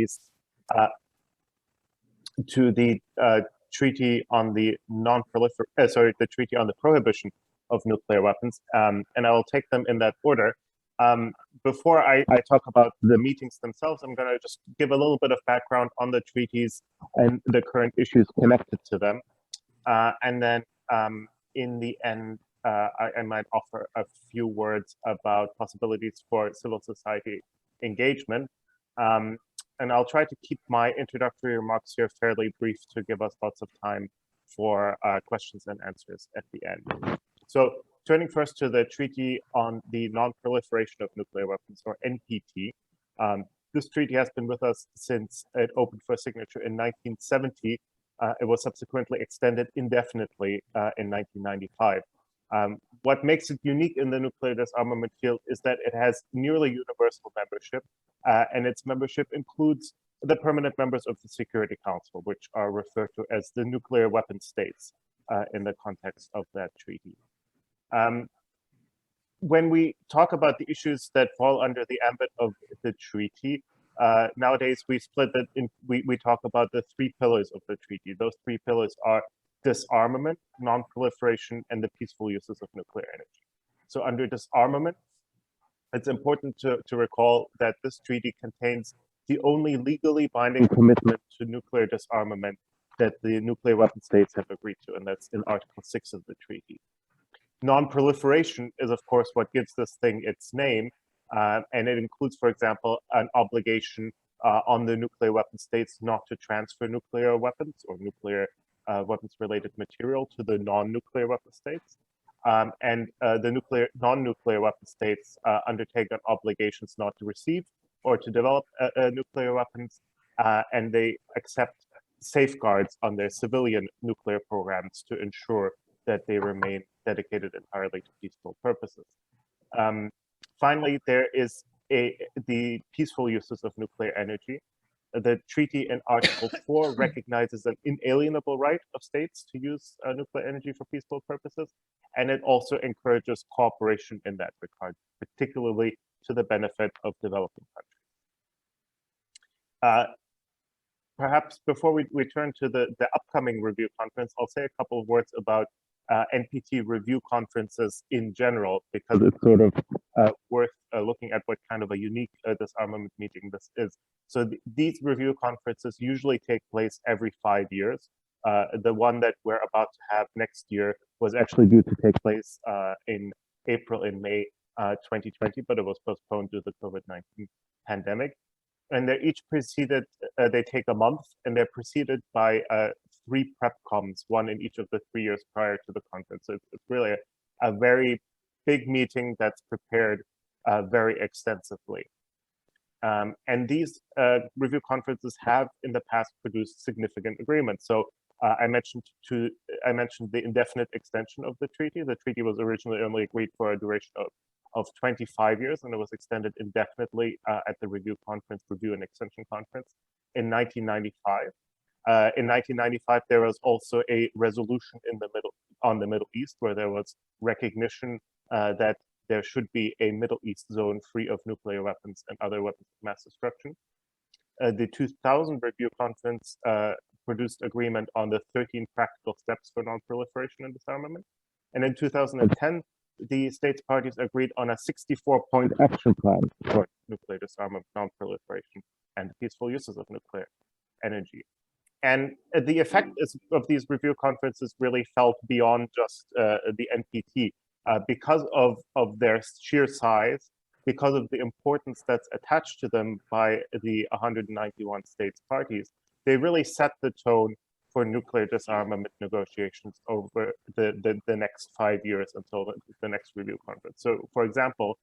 parties to the Treaty on the the Treaty on the Prohibition of Nuclear Weapons, and I will take them in that order. Before I talk about the meetings themselves, I'm going to just give a little bit of background on the treaties and the current issues connected to them. And then in the end, I might offer a few words about possibilities for civil society engagement. And I'll try to keep my introductory remarks here fairly brief to give us lots of time for questions and answers at the end. So turning first to the Treaty on the Non-Proliferation of Nuclear Weapons, or NPT. This treaty has been with us since it opened for signature in 1970. It was subsequently extended indefinitely in 1995. What makes it unique in the nuclear disarmament field is that it has nearly universal membership, and its membership includes the permanent members of the Security Council, which are referred to as the nuclear weapon states in the context of that treaty. When we talk about the issues that fall under the ambit of the treaty, nowadays we split it in, we talk about the three pillars of the treaty. Those three pillars are disarmament, non-proliferation, and the peaceful uses of nuclear energy. So under disarmament, it's important to recall that this treaty contains the only legally binding commitment to nuclear disarmament that the nuclear weapon states have agreed to, and that's in Article 6 of the treaty. Non-proliferation is, of course, what gives this thing its name, and it includes, for example, an obligation on the nuclear weapon states not to transfer nuclear weapons or nuclear weapons-related material to the non-nuclear weapon states. And the non-nuclear weapon states undertake obligations not to receive or to develop nuclear weapons, and they accept safeguards on their civilian nuclear programs to ensure that they remain dedicated entirely to peaceful purposes. Finally, there is the peaceful uses of nuclear energy. The treaty in Article 4 recognizes an inalienable right of states to use nuclear energy for peaceful purposes, and it also encourages cooperation in that regard, particularly to the benefit of developing countries. Perhaps before we turn to the upcoming review conference, I'll say a couple of words about Npt Review Conferences in general, because it's sort of worth looking at what kind of a unique disarmament meeting this is. So these review conferences usually take place every 5 years. The one that we're about to have next year was actually due to take place in April and May 2020, but it was postponed due to the COVID-19 pandemic. And they're each preceded, they take a month, and they're preceded by 3 prep comms, one in each of the 3 years prior to the conference. So it's really a very big meeting that's prepared very extensively. And these review conferences have in the past produced significant agreements. So I mentioned the indefinite extension of the treaty. The treaty was originally only agreed for a duration of 25 years, and it was extended indefinitely at the Review and Extension Conference in 1995. In 1995, there was also a resolution on the Middle East, where there was recognition that there should be a Middle East zone free of nuclear weapons and other weapons of mass destruction. The 2000 Review Conference produced agreement on the 13 practical steps for non-proliferation and disarmament. And in 2010, the states parties agreed on a 64-point action plan for nuclear disarmament, non-proliferation, and the peaceful uses of nuclear energy. And the effect of these review conferences really felt beyond just the NPT. Because of their sheer size, because of the importance that's attached to them by the 191 states parties, they really set the tone for nuclear disarmament negotiations over the next 5 years until the next review conference. So, for example,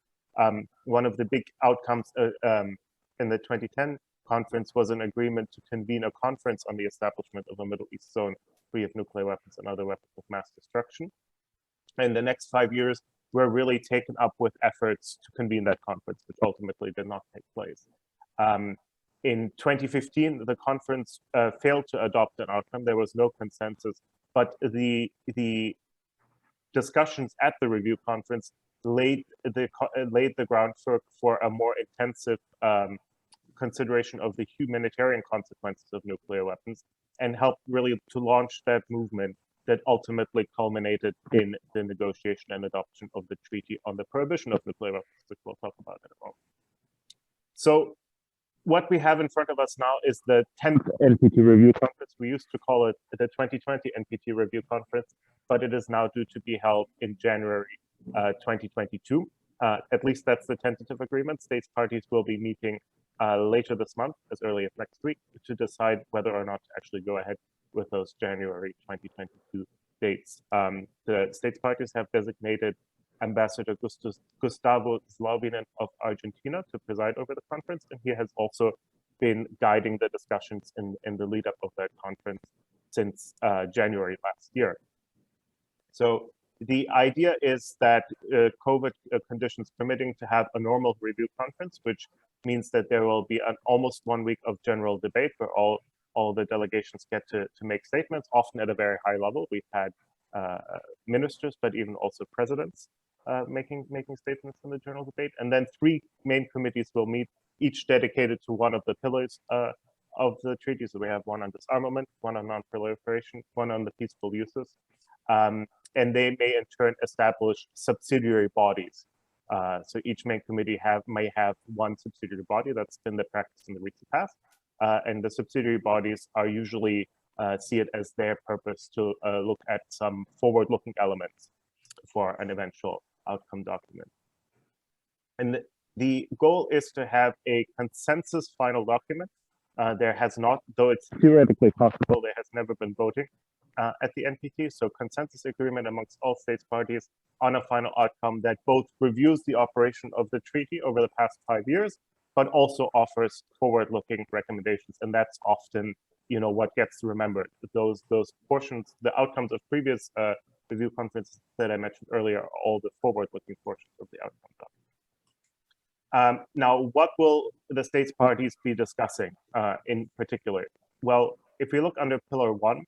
one of the big outcomes in the 2010 conference was an agreement to convene a conference on the establishment of a Middle East zone free of nuclear weapons and other weapons of mass destruction. And the next 5 years were really taken up with efforts to convene that conference, which ultimately did not take place. In 2015, the conference failed to adopt an outcome. There was no consensus, but the discussions at the review conference laid the groundwork for a more intensive consideration of the humanitarian consequences of nuclear weapons, and helped really to launch that movement that ultimately culminated in the negotiation and adoption of the Treaty on the Prohibition of Nuclear Weapons, which we'll talk about in a moment. So what we have in front of us now is the 10th NPT Review Conference. We used to call it the 2020 NPT Review Conference, but it is now due to be held in January 2022. At least that's the tentative agreement. States parties will be meeting later this month, as early as next week, to decide whether or not to actually go ahead with those January 2022 dates. The states parties have designated Ambassador Gustavo Zlaubinen of Argentina to preside over the conference, and he has also been guiding the discussions in the lead up of that conference since January last year. So the idea is that COVID conditions permitting to have a normal review conference, which means that there will be an almost 1 week of general debate where all the delegations get to make statements, often at a very high level. We've had ministers, but even also presidents making statements in the general debate. And then 3 main committees will meet, each dedicated to one of the pillars of the treaty. So we have one on disarmament, one on non-proliferation, one on the peaceful uses. And they may in turn establish subsidiary bodies. So each main committee may have one subsidiary body. That's been the practice in the recent past. And the subsidiary bodies are usually see it as their purpose to look at some forward-looking elements for an eventual outcome document. And the goal is to have a consensus final document. There has not, though it's theoretically possible, there has never been voting at the NPT. So consensus agreement amongst all states parties on a final outcome that both reviews the operation of the treaty over the past 5 years, but also offers forward-looking recommendations. And that's often, you know, what gets remembered. Those portions, the outcomes of previous review conferences that I mentioned earlier, are all the forward-looking portions of the outcome document. Now, what will the states parties be discussing in particular? Well, if we look under Pillar 1,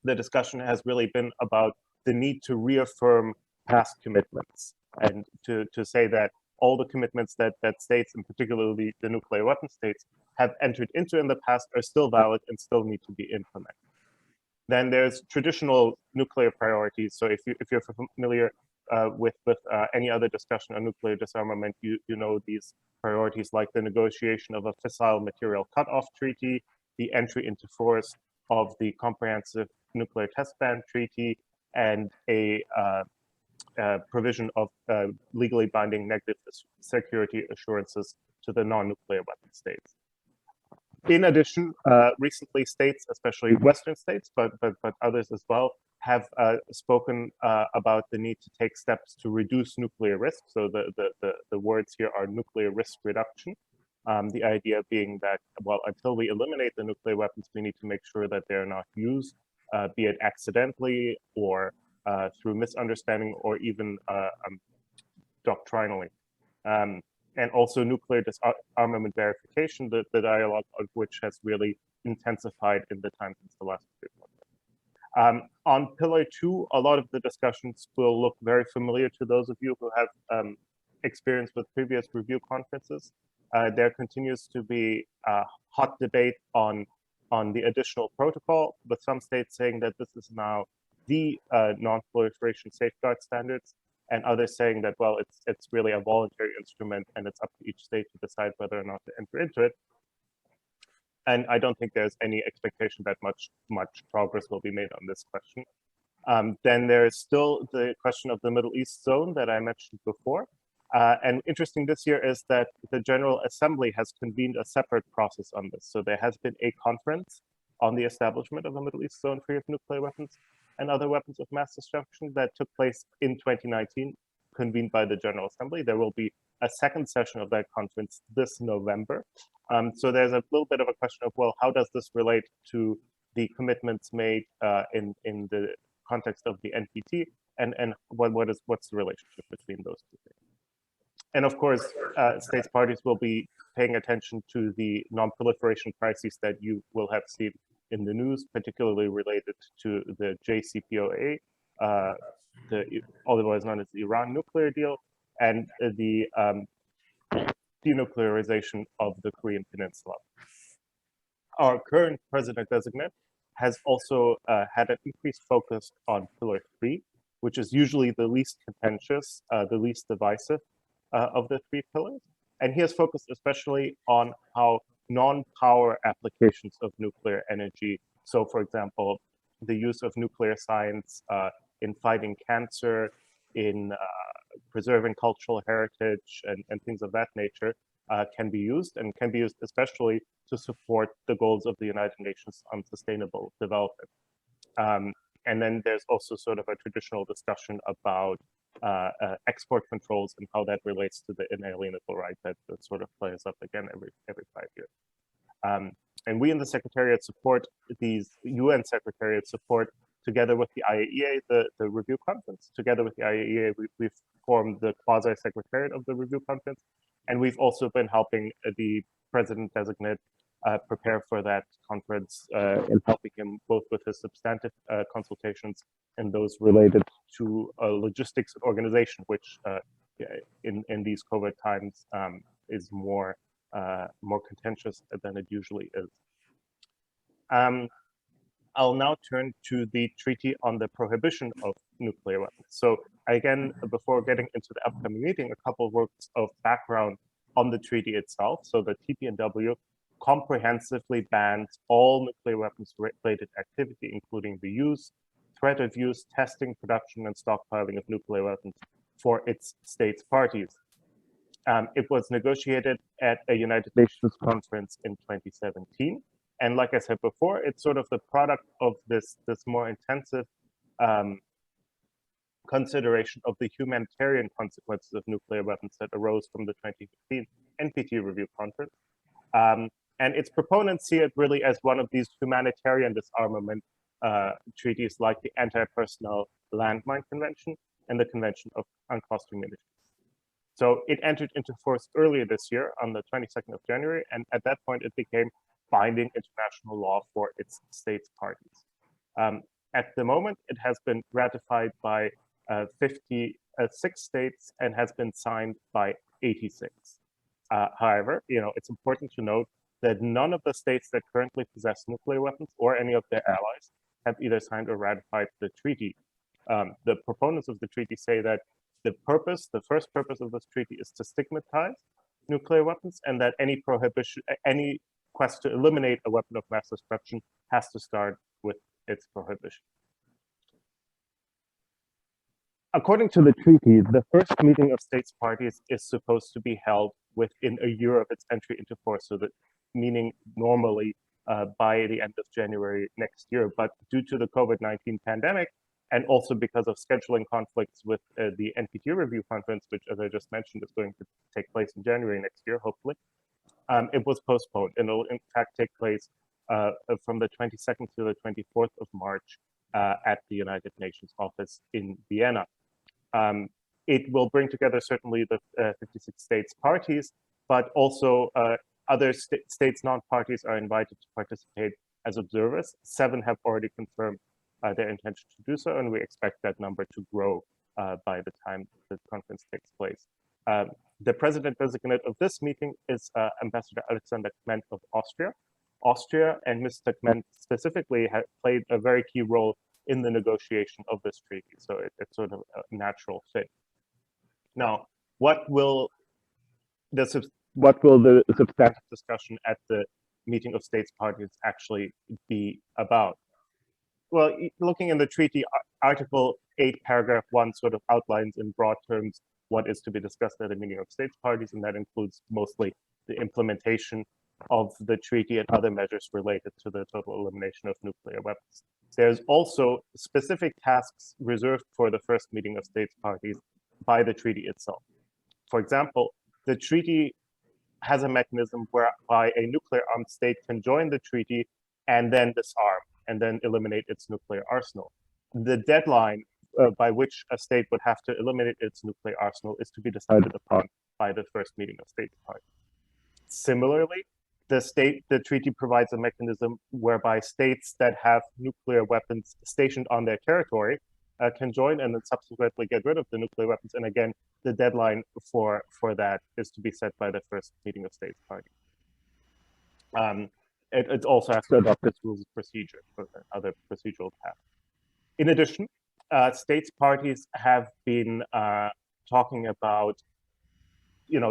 the discussion has really been about the need to reaffirm past commitments and to say that all the commitments that states, and particularly the nuclear weapon states, have entered into in the past are still valid and still need to be implemented. Then there's traditional nuclear priorities. So if you're familiar with any other discussion on nuclear disarmament, you know these priorities like the negotiation of a fissile material cutoff treaty, the entry into force of the comprehensive nuclear test ban treaty, and a provision of legally binding negative security assurances to the non-nuclear weapon states. In addition, recently states, especially Western states, but others as well, have spoken about the need to take steps to reduce nuclear risk. So the words here are nuclear risk reduction. The idea being that, well, until we eliminate the nuclear weapons, we need to make sure that they're not used, be it accidentally or through misunderstanding or even doctrinally. And also nuclear disarmament verification, the dialogue of which has really intensified in the time since the last review. On Pillar 2, a lot of the discussions will look very familiar to those of you who have experience with previous review conferences. There continues to be a hot debate on the additional protocol, with some states saying that this is now the non-proliferation safeguard standards, and others saying that, well, it's really a voluntary instrument and it's up to each state to decide whether or not to enter into it. And I don't think there's any expectation that much progress will be made on this question. Then there's still the question of the Middle East zone that I mentioned before. And interesting this year is that the General Assembly has convened a separate process on this. So there has been a conference on the establishment of a Middle East zone free of nuclear weapons and other weapons of mass destruction that took place in 2019, convened by the General Assembly. There will be a second session of that conference this November. So there's a little bit of a question of, well, how does this relate to the commitments made in the context of the NPT, and what's the relationship between those two things? And of course, states parties will be paying attention to the non-proliferation crises that you will have seen in the news, particularly related to the JCPOA, otherwise known as the Iran nuclear deal, and the denuclearization of the Korean Peninsula. Our current president-designate has also had an increased focus on Pillar 3, which is usually the least contentious, the least divisive of the three pillars. And he has focused especially on how non-power applications of nuclear energy, so for example, the use of nuclear science in fighting cancer, in preserving cultural heritage, and things of that nature, can be used, and can be used especially to support the goals of the United Nations on sustainable development. And then there's also sort of a traditional discussion about export controls and how that relates to the inalienable right that sort of plays up again every 5 years. And we in the Secretariat support these UN Secretariat support, together with the IAEA, the Review Conference. Together with the IAEA, we've formed the quasi-secretariat of the Review Conference, and we've also been helping the President-designate prepare for that conference and helping him both with his substantive consultations and those related to logistics and organization, which in these COVID times is more contentious than it usually is. I'll now turn to the Treaty on the Prohibition of Nuclear Weapons. So again, before getting into the upcoming meeting, a couple of words of background on the treaty itself. So the TPNW comprehensively bans all nuclear weapons-related activity, including the use, threat of use, testing, production, and stockpiling of nuclear weapons for its states parties. It was negotiated at a United Nations conference in 2017. And like I said before, it's sort of the product of this more intensive consideration of the humanitarian consequences of nuclear weapons that arose from the 2015 Npt Review Conference. And its proponents see it really as one of these humanitarian disarmament treaties like the Anti-Personnel Landmine Convention and the Convention on Cluster Munitions. So it entered into force earlier this year on the 22nd of January, and at that point it became binding international law for its states parties. At the moment, it has been ratified by 56 states and has been signed by 86. However, it's important to note that none of the states that currently possess nuclear weapons or any of their allies have either signed or ratified the treaty. The proponents of the treaty say that the first purpose of this treaty is to stigmatize nuclear weapons, and that any prohibition, any quest to eliminate a weapon of mass destruction has to start with its prohibition. According to the treaty, the first meeting of states parties is supposed to be held within a year of its entry into force, so that meaning normally by the end of January next year. But due to the COVID-19 pandemic, and also because of scheduling conflicts with the Npt Review Conference, which, as I just mentioned, is going to take place in January next year, hopefully, it was postponed, and it will in fact take place from the 22nd to the 24th of March at the United Nations office in Vienna. It will bring together certainly the 56 states parties, but also other states non-parties are invited to participate as observers. 7 have already confirmed their intention to do so, and we expect that number to grow by the time the conference takes place. The president-designate of this meeting is Ambassador Alexander Kment of Austria. Austria and Mr. Kment specifically have played a very key role in the negotiation of this treaty, so it's sort of a natural fit. Now, what will the substantive discussion at the meeting of states parties actually be about? Well, looking in the treaty, Article 8, Paragraph 1 sort of outlines in broad terms what is to be discussed at a meeting of states parties, and that includes mostly the implementation of the treaty and other measures related to the total elimination of nuclear weapons. There's also specific tasks reserved for the first meeting of states parties by the treaty itself. For example, the treaty has a mechanism whereby a nuclear-armed state can join the treaty and then disarm and then eliminate its nuclear arsenal. The deadline by which a state would have to eliminate its nuclear arsenal is to be decided upon by the first meeting of states parties. Similarly, the treaty provides a mechanism whereby states that have nuclear weapons stationed on their territory can join and then subsequently get rid of the nuclear weapons. And again, the deadline for that is to be set by the first meeting of states party. It also has to adopt its rules of procedure for other procedural paths. In addition, states parties have been talking about,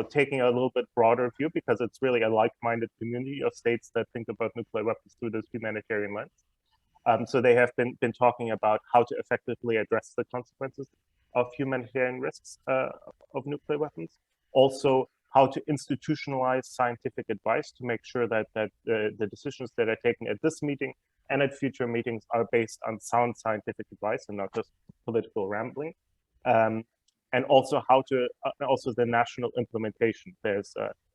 taking a little bit broader view, because it's really a like-minded community of states that think about nuclear weapons through this humanitarian lens. So they have been talking about how to effectively address the consequences of humanitarian risks of nuclear weapons. Also, how to institutionalize scientific advice to make sure that the decisions that are taken at this meeting and at future meetings are based on sound scientific advice and not just political rambling. And also how to, also the national implementation. There's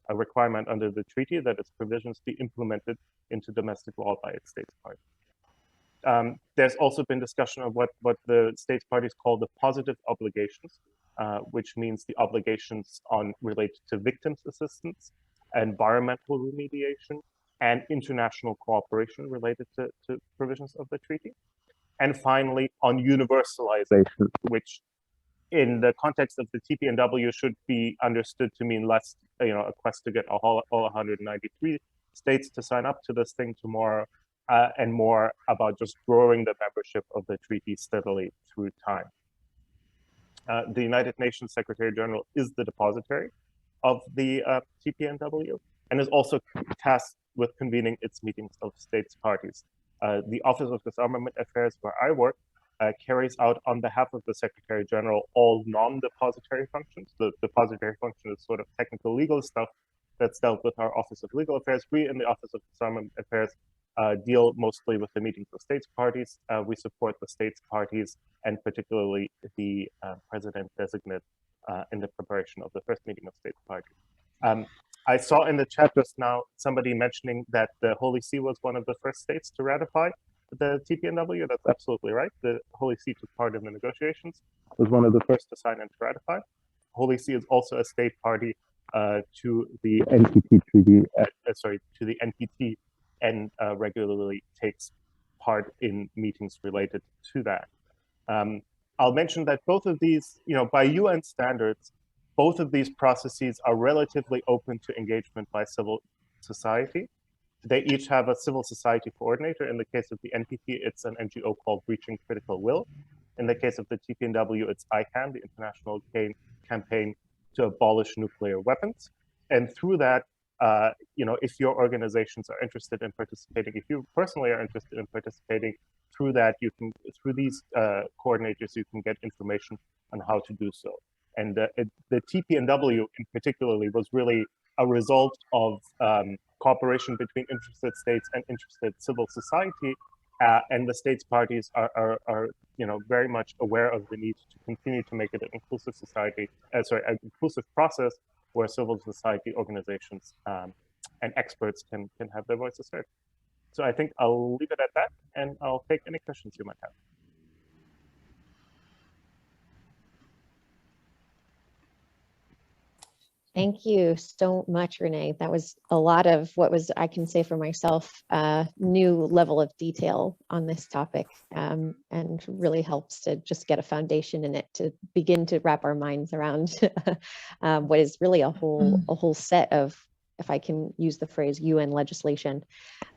a requirement under the treaty that its provisions be implemented into domestic law by its states parties. There's also been discussion of what the states parties call the positive obligations, which means the obligations related to victims assistance, environmental remediation, and international cooperation related to provisions of the treaty. And finally, on universalization, which in the context of the TPNW should be understood to mean less, a quest to get all 193 states to sign up to this thing tomorrow, and more about just growing the membership of the treaty steadily through time. The United Nations Secretary General is the depository of the TPNW and is also tasked with convening its meetings of states parties. The Office of Disarmament Affairs, where I work, carries out on behalf of the Secretary General all non-depository functions. The depository function is sort of technical legal stuff that's dealt with our Office of Legal Affairs. We in the Office of Disarmament Affairs deal mostly with the meetings of states parties. We support the states parties and particularly the president-designate in the preparation of the first meeting of states parties. I saw in the chat just now somebody mentioning that the Holy See was one of the first states to ratify the TPNW. That's absolutely right. The Holy See took part in the negotiations, was one of the first to sign and to ratify. Holy See is also a state party to the NPT treaty, to the NPT, and regularly takes part in meetings related to that. I'll mention that both of these, by UN standards, both of these processes are relatively open to engagement by civil society. They each have a civil society coordinator. In the case of the NPT, it's an NGO called Reaching Critical Will. In the case of the TPNW, it's ICAN, the International Campaign to Abolish Nuclear Weapons. And through that, if your organizations are interested in participating, if you personally are interested in participating, through that, through these coordinators, you can get information on how to do so. And the TPNW in particularly was really a result of cooperation between interested states and interested civil society, and the states parties are very much aware of the need to continue to make it an inclusive society, an inclusive process where civil society organizations and experts can have their voices heard. So I think I'll leave it at that, and I'll take any questions you might have. Thank you so much, Rene. That was a lot of what was, I can say for myself, new level of detail on this topic, and really helps to just get a foundation in it to begin to wrap our minds around what is really a whole set of, if I can use the phrase, UN legislation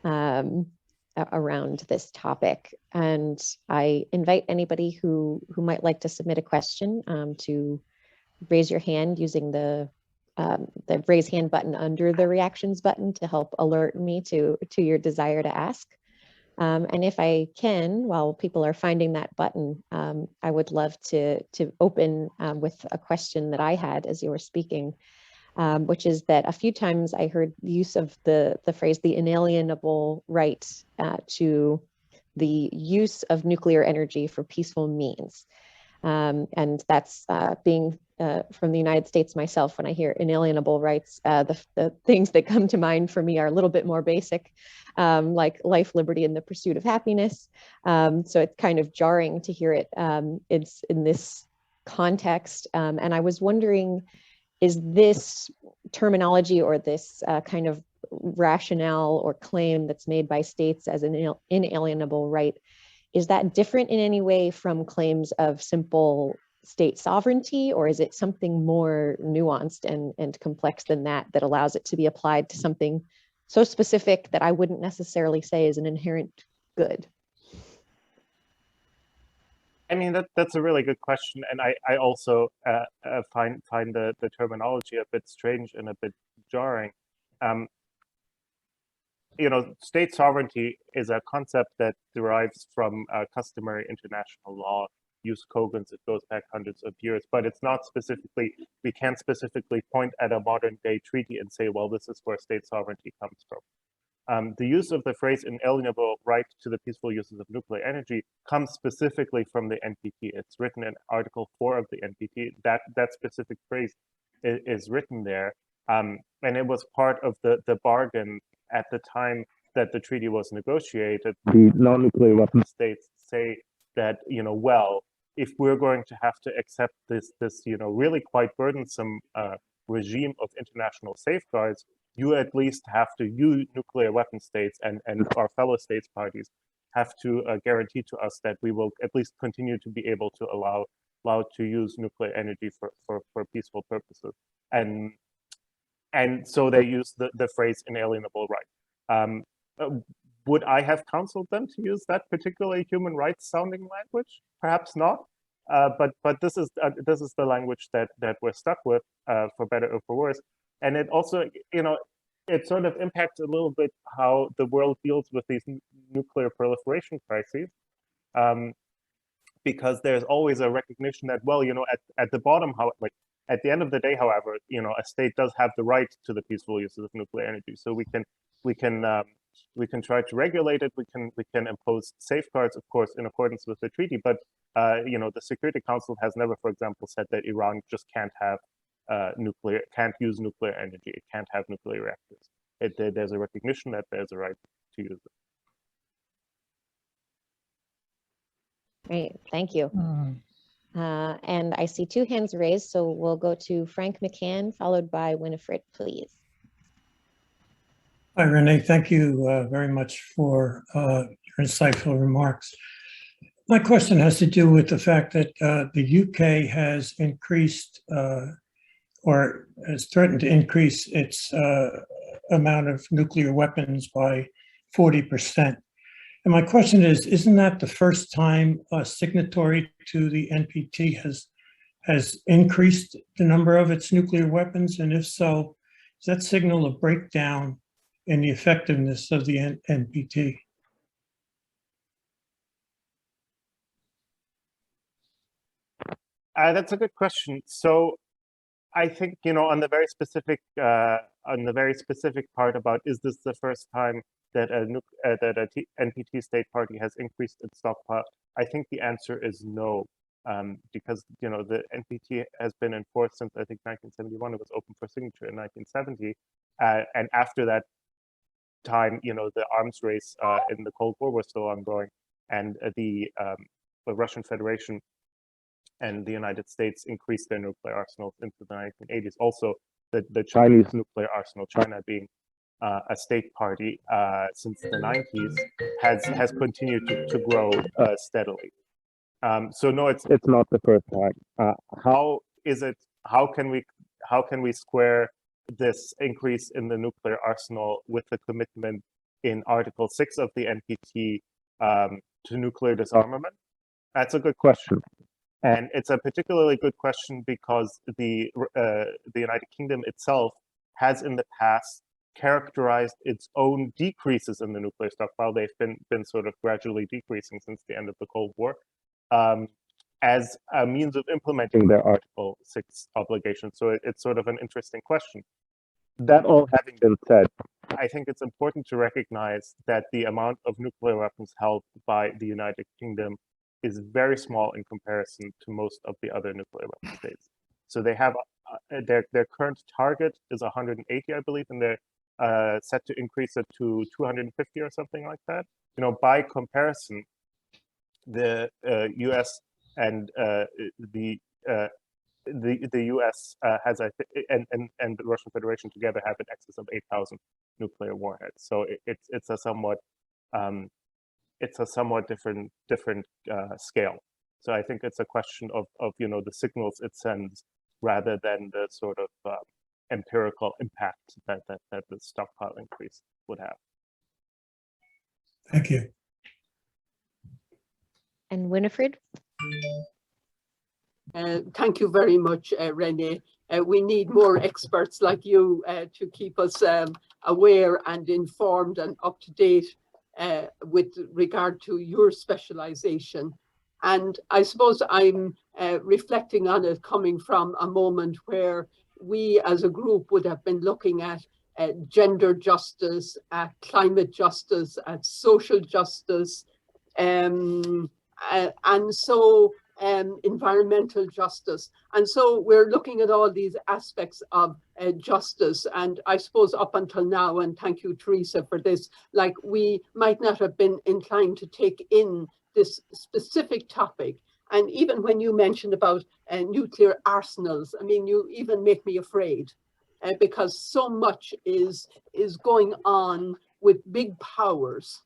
around this topic. And I invite anybody who might like to submit a question to raise your hand using the raise hand button under the reactions button to help alert me to your desire to ask. And if I can, while people are finding that button, I would love to open with a question that I had as you were speaking, which is that a few times I heard the use of the phrase, the inalienable right to the use of nuclear energy for peaceful means. And that's being from the United States myself. When I hear inalienable rights, the things that come to mind for me are a little bit more basic, like life, liberty, and the pursuit of happiness. So it's kind of jarring to hear it it's in this context. And I was wondering, is this terminology or this kind of rationale or claim that's made by states as an inalienable right, is that different in any way from claims of simple state sovereignty, or is it something more nuanced and complex than that, that allows it to be applied to something so specific that I wouldn't necessarily say is an inherent good? I mean, that's a really good question, and I also find the terminology a bit strange and a bit jarring. You know, state sovereignty is a concept that derives from customary international law. Use Kogan's, it goes back hundreds of years, but it's not specifically, we can't specifically point at a modern day treaty and say, well, this is where state sovereignty comes from. The use of the phrase inalienable right to the peaceful uses of nuclear energy comes specifically from the NPT. It's written in Article 4 of the NPT. That specific phrase is written there. And it was part of the bargain at the time that the treaty was negotiated. The non-nuclear weapon states say that, you know, well, if we're going to have to accept this you know, really quite burdensome regime of international safeguards, you at least have to, you nuclear weapon states and our fellow states parties have to guarantee to us that we will at least continue to be able to allow to use nuclear energy for peaceful purposes. And so they use the phrase inalienable right. Would I have counseled them to use that particularly human rights sounding language? Perhaps not. But this is the language that we're stuck with, for better or for worse. And it also, you know, it sort of impacts a little bit how the world deals with these nuclear proliferation crises, because there's always a recognition that, well, you know, at the bottom, how, like, at the end of the day, however, you know, a state does have the right to the peaceful uses of nuclear energy. So we can try to regulate it. We can impose safeguards, of course, in accordance with the treaty. But you know, the Security Council has never, for example, said that Iran just can't have can't use nuclear energy. It can't have nuclear reactors. There's a recognition that there's a right to use it. Great, thank you. And I see two hands raised, so we'll go to Frank McCann, followed by Winifred, please. Hi, Rene. Thank you very much for your insightful remarks. My question has to do with the fact that the UK has increased or has threatened to increase its amount of nuclear weapons by 40%. And my question is, isn't that the first time a signatory to the NPT has increased the number of its nuclear weapons? And if so, does that signal a breakdown in the effectiveness of the NPT? That's a good question. So I think, you know, on the very specific part about, is this the first time that a NPT state party has increased its stockpile, I think the answer is no, because, you know, the NPT has been in force since, I think, 1971. It was open for signature in 1970, and after that time, you know, the arms race in the Cold War was still ongoing, and the Russian Federation and the United States increased their nuclear arsenals into the 1980s. Also, the Chinese nuclear arsenal, China being a state party since the 90s, has continued to grow steadily. So no, it's not the first time. How is it? How can we square this increase in the nuclear arsenal with the commitment in Article 6 of the NPT to nuclear disarmament? That's a good question. And it's a particularly good question because the United Kingdom itself has in the past characterized its own decreases in the nuclear stockpile. They've been sort of gradually decreasing since the end of the Cold War, as a means of implementing their Article 6 obligation. So it's sort of an interesting question. That all having been said, I think it's important to recognize that the amount of nuclear weapons held by the United Kingdom is very small in comparison to most of the other nuclear weapon states. So they have their current target is 180, I believe, and they're set to increase it to 250 or something like that. You know, by comparison, the U.S. and the U.S. has and the Russian Federation together have in excess of 8,000 nuclear warheads. So it's a somewhat it's a somewhat different scale. So I think it's a question of the signals it sends rather than the sort of empirical impact that the stockpile increase would have. Thank you. And Winifred? Thank you very much, Rene. We need more experts like you to keep us aware and informed and up to date with regard to your specialization. And I suppose I'm reflecting on it coming from a moment where we as a group would have been looking at gender justice, at climate justice, at social justice, and so environmental justice. And so we're looking at all these aspects of justice. And I suppose up until now, and thank you, Teresa, for this, like we might not have been inclined to take in this specific topic. And even when you mentioned about nuclear arsenals, I mean, you even make me afraid because so much is going on with big powers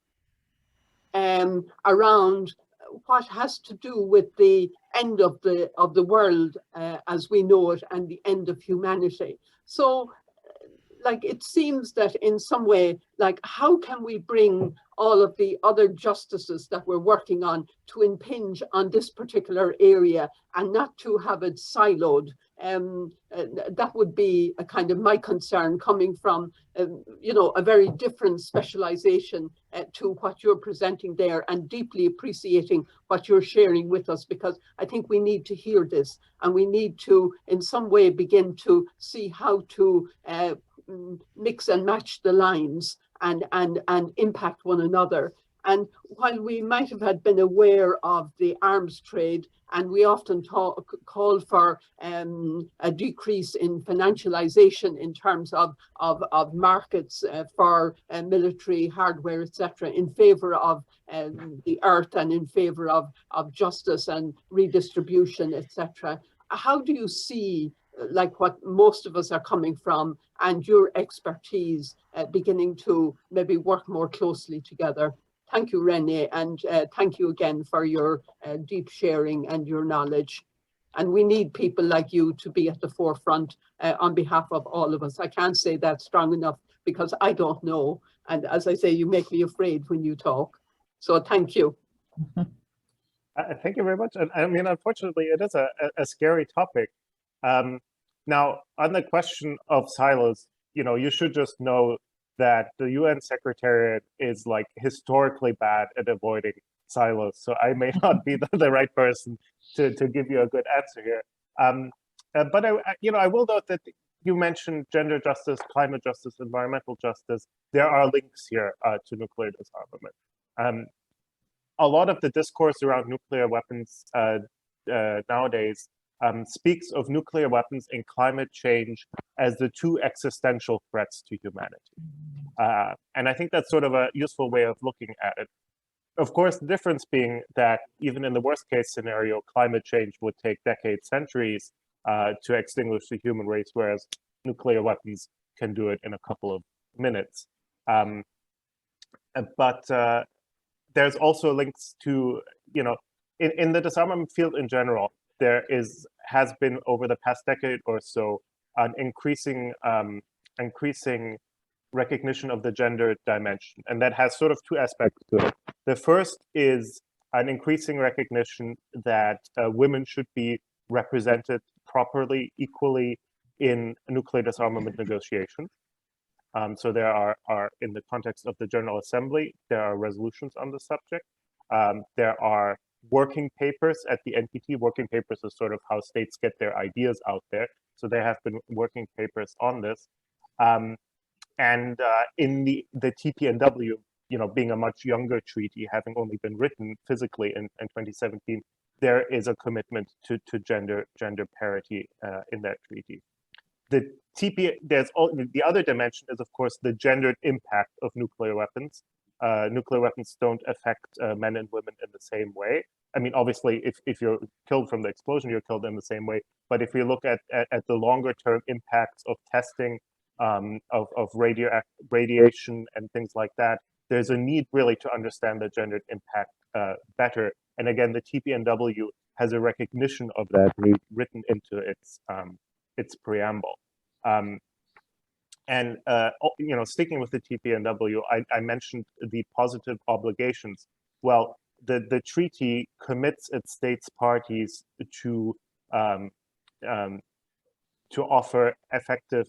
around what has to do with the end of the world as we know it and the end of humanity. So like it seems that in some way, like how can we bring all of the other justices that we're working on to impinge on this particular area and not to have it siloed? That would be a kind of my concern coming from, a very different specialization to what you're presenting there, and deeply appreciating what you're sharing with us, because I think we need to hear this and we need to in some way begin to see how to mix and match the lines and impact one another. And while we might have had been aware of the arms trade, and we often call for a decrease in financialization in terms of markets for military hardware, etc., in favor of the earth and in favor of justice and redistribution, etc. How do you see like what most of us are coming from and your expertise beginning to maybe work more closely together? Thank you, Rene, and thank you again for your deep sharing and your knowledge. And we need people like you to be at the forefront on behalf of all of us. I can't say that strong enough because I don't know. And as I say, you make me afraid when you talk. So thank you. Thank you very much. And I mean, unfortunately, it is a scary topic. Now, on the question of silos, you should just know that the UN Secretariat is like historically bad at avoiding silos. So I may not be the right person to give you a good answer here. But I will note that you mentioned gender justice, climate justice, environmental justice. There are links here to nuclear disarmament. A lot of the discourse around nuclear weapons nowadays speaks of nuclear weapons and climate change as the two existential threats to humanity. And I think that's sort of a useful way of looking at it. Of course, the difference being that even in the worst case scenario, climate change would take decades, centuries to extinguish the human race, whereas nuclear weapons can do it in a couple of minutes. But there's also links to, in the disarmament field in general, there has been over the past decade or so an increasing recognition of the gender dimension, and that has sort of two aspects to it. The first is an increasing recognition that women should be represented properly, equally in nuclear disarmament negotiations. So there are in the context of the General Assembly, there are resolutions on the subject. There are working papers at the NPT. Working papers is sort of how states get their ideas out there. So there have been working papers on this. And in the TPNW, being a much younger treaty, having only been written physically in 2017, there is a commitment to gender parity in that treaty. The other dimension is, of course, the gendered impact of nuclear weapons. Nuclear weapons don't affect men and women in the same way. I mean, obviously, if you're killed from the explosion, you're killed in the same way. But if you look at the longer term impacts of testing, of radiation and things like that, there's a need really to understand the gendered impact better. And again, the TPNW has a recognition of that need written into its preamble. Sticking with the TPNW, I mentioned the positive obligations. Well, the treaty commits its states parties to offer effective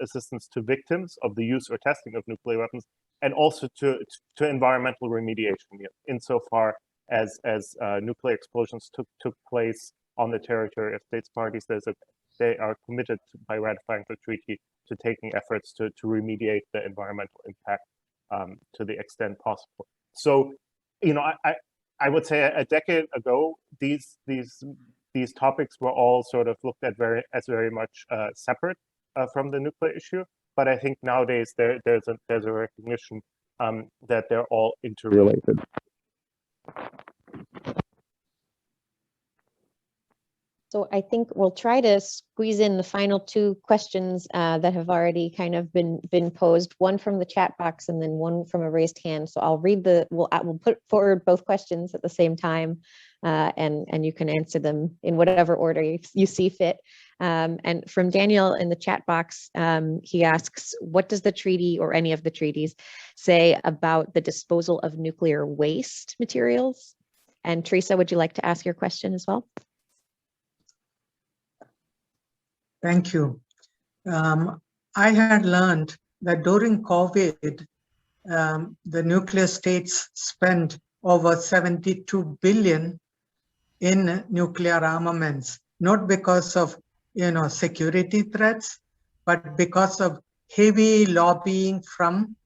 assistance to victims of the use or testing of nuclear weapons, and also to environmental remediation, insofar as nuclear explosions took place on the territory of states parties. They are committed by ratifying the treaty to taking efforts to remediate the environmental impact to the extent possible. So, I would say a decade ago, these topics were all sort of looked at as very much separate from the nuclear issue. But I think nowadays there's a recognition that they're all interrelated. So I think we'll try to squeeze in the final two questions that have already kind of been posed, one from the chat box and then one from a raised hand. So I'll read we'll put forward both questions at the same time, and you can answer them in whatever order you see fit. And from Daniel in the chat box, he asks, what does the treaty or any of the treaties say about the disposal of nuclear waste materials? And Teresa, would you like to ask your question as well? Thank you. I had learned that during COVID, the nuclear states spent over 72 billion in nuclear armaments, not because of security threats, but because of heavy lobbying from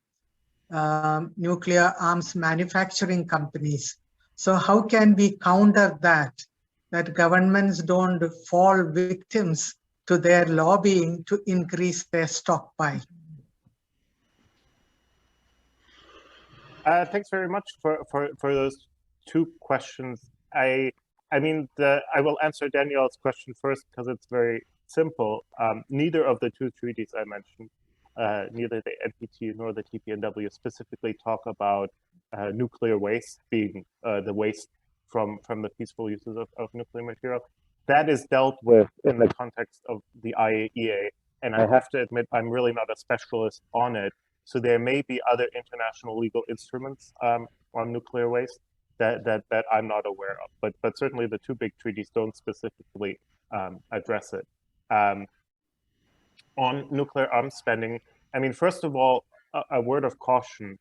nuclear arms manufacturing companies. So how can we counter that governments don't fall victims to their lobbying to increase their stockpile? Thanks very much for those two questions. I will answer Danielle's question first because it's very simple. Neither of the two treaties I mentioned, neither the NPT nor the TPNW, specifically talk about nuclear waste being the waste from the peaceful uses of nuclear material. That is dealt with in the context of the IAEA, and I have to admit I'm really not a specialist on it. So there may be other international legal instruments on nuclear waste that I'm not aware of, but certainly the two big treaties don't specifically address it. On nuclear arms spending, first of all, a word of caution.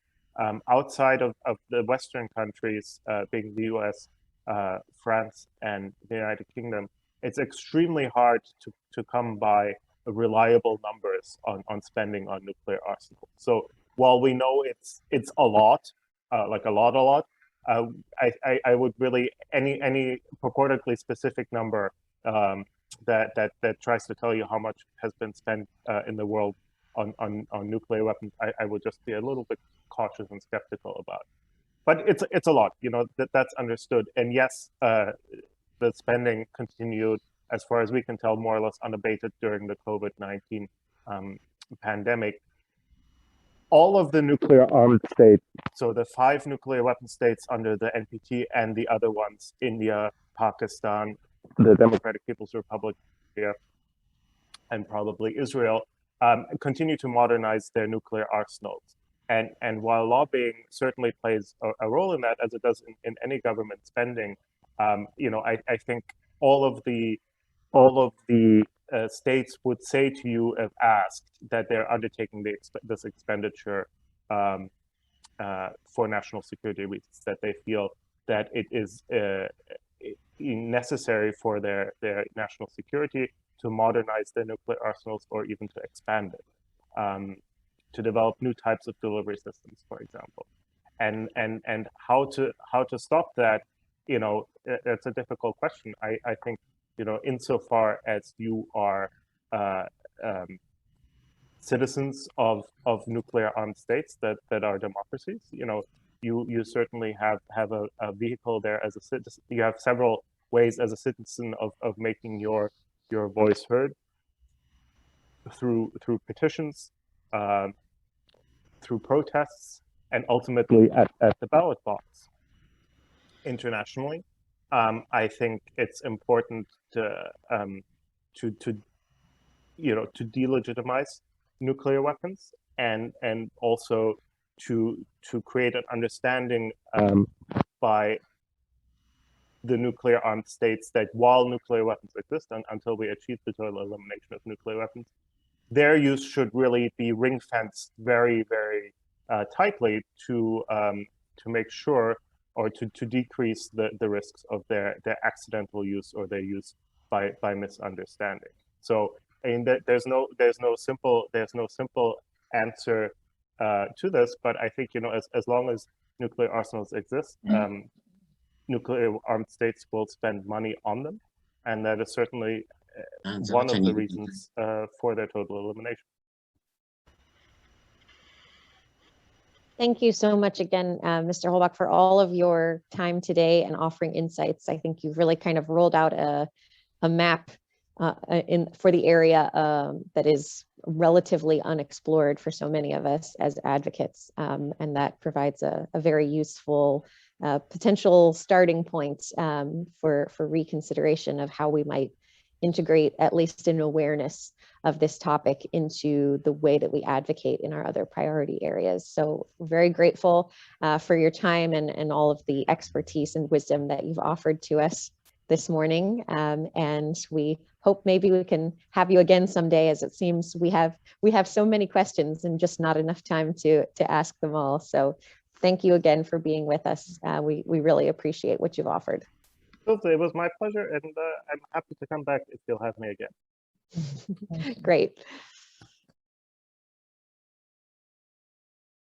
Outside of the Western countries, being the US, France, and the United Kingdom, it's extremely hard to come by reliable numbers on spending on nuclear arsenals. So while we know it's a lot, like a lot, I would really any purportedly specific number that tries to tell you how much has been spent in the world on nuclear weapons, I would just be a little bit cautious and skeptical about. But it's a lot, that's understood. And yes, the spending continued, as far as we can tell, more or less unabated during the COVID-19 pandemic. All of the nuclear armed states, so the 5 nuclear weapon states under the NPT and the other ones, India, Pakistan, the Democratic People's Republic, and probably Israel, continue to modernize their nuclear arsenals. And while lobbying certainly plays a role in that, as it does in any government spending, I think all of the states would say to you, if asked, that they're undertaking this expenditure for national security reasons, that they feel that it is necessary for their national security to modernize their nuclear arsenals or even to expand it, to develop new types of delivery systems, for example. And how to stop that, it's a difficult question. I think, insofar as you are citizens of nuclear armed states that are democracies, you certainly have a vehicle there as a citizen. You have several ways as a citizen of making your voice heard through petitions, through protests, and ultimately at the ballot box. Internationally, I think it's important to delegitimize nuclear weapons and also to create an understanding by the nuclear armed states that while nuclear weapons exist and until we achieve the total elimination of nuclear weapons, their use should really be ring-fenced very, very tightly to make sure or to decrease the risks of their accidental use or their use by misunderstanding. So I mean, there's no simple answer to this, but I think as long as nuclear arsenals exist, nuclear armed states will spend money on them, and that is certainly one of the reasons for their total elimination. Thank you so much again, Mr. Holbach, for all of your time today and offering insights. I think you've really kind of rolled out a map for the area that is relatively unexplored for so many of us as advocates, and that provides a very useful potential starting point for reconsideration of how we might integrate at least an awareness of this topic into the way that we advocate in our other priority areas. So we're very grateful for your time and all of the expertise and wisdom that you've offered to us this morning. And we hope maybe we can have you again someday, as it seems we have so many questions and just not enough time to ask them all. So thank you again for being with us. We really appreciate what you've offered. It was my pleasure, and I'm happy to come back if you'll have me again. Great.